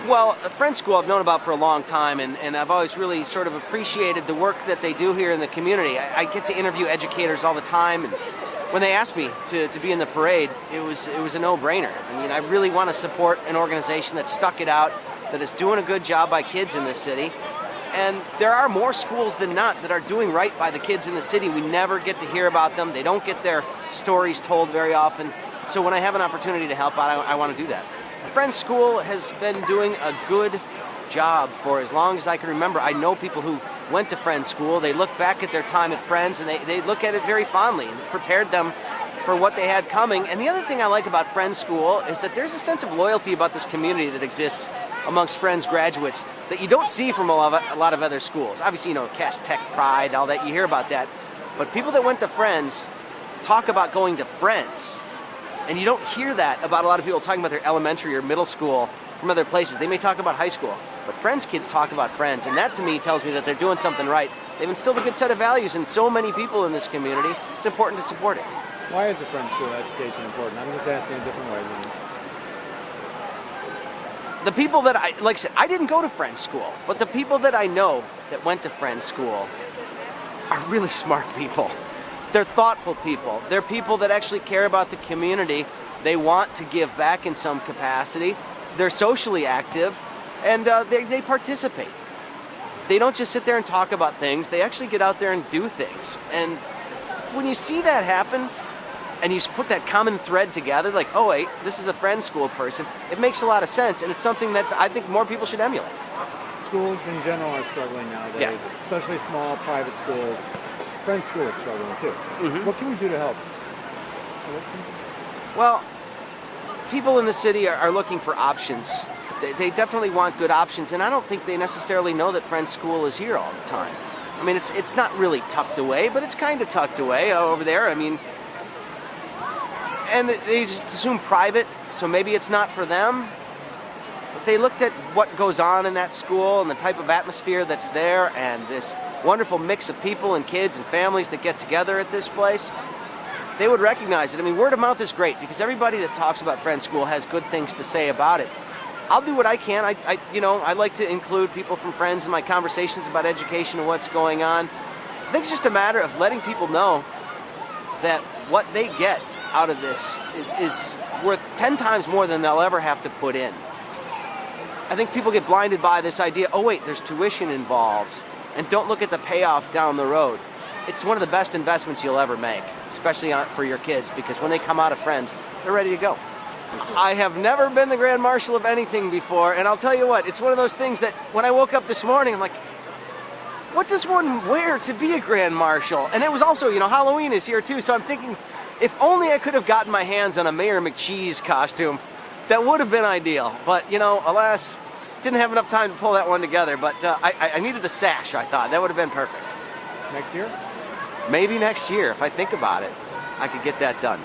Well, Friends School I've known about for a long time, and I've always really sort of appreciated the work that they do here in the community. I get to interview educators all the time, and when they asked me to be in the parade, it was a no-brainer. I mean, I really want to support an organization that stuck it out, that is doing a good job by kids in this city. And there are more schools than not that are doing right by the kids in the city. We never get to hear about them. They don't get their stories told very often. So when I have an opportunity to help out, I want to do that. Friends School has been doing a good job for as long as I can remember. I know people who went to Friends School. They look back at their time at Friends, and they look at it very fondly, and it prepared them for what they had coming. And the other thing I like about Friends School is that there's a sense of loyalty about this community that exists amongst Friends graduates that you don't see from a lot of other schools. Obviously, Cass Tech Pride, all that, you hear about that. But people that went to Friends talk about going to Friends. And you don't hear that about a lot of people talking about their elementary or middle school from other places. They may talk about high school, but Friends kids talk about Friends. And that, to me, tells me that they're doing something right. They've instilled a good set of values in so many people in this community. It's important to support it. Why is the Friends School education important? I'm just asking a different way. The people that like I said, I didn't go to Friends School, but the people that I know that went to Friends School are really smart people. They're thoughtful people. They're people that actually care about the community. They want to give back in some capacity. They're socially active, and they participate. They don't just sit there and talk about things. They actually get out there and do things. And when you see that happen, and you put that common thread together, like, oh wait, this is a Friends School person, it makes a lot of sense, and it's something that I think more people should emulate. Schools in general are struggling nowadays, especially small private schools. Friends School is struggling too. Mm-hmm. What can we do to help? Well, people in the city are looking for options. They definitely want good options, and I don't think they necessarily know that Friends School is here all the time. I mean, it's not really tucked away, but it's kind of tucked away over there. I mean, and they just assume private, so maybe it's not for them. If they looked at what goes on in that school and the type of atmosphere that's there and this wonderful mix of people and kids and families that get together at this place, they would recognize it. I mean, word of mouth is great because everybody that talks about Friends School has good things to say about it. I'll do what I can. I like to include people from Friends in my conversations about education and what's going on. I think it's just a matter of letting people know that what they get out of this is worth 10 times more than they'll ever have to put in. I think people get blinded by this idea, oh wait, there's tuition involved, and don't look at the payoff down the road. It's one of the best investments you'll ever make, especially for your kids, because when they come out of Friends, they're ready to go. I have never been the Grand Marshal of anything before, and I'll tell you what, it's one of those things that when I woke up this morning, I'm like, what does one wear to be a Grand Marshal? And it was also, Halloween is here too, so I'm thinking, if only I could have gotten my hands on a Mayor McCheese costume, that would have been ideal. But, alas, didn't have enough time to pull that one together. But I needed the sash, I thought. That would have been perfect. Next year? Maybe next year. If I think about it, I could get that done.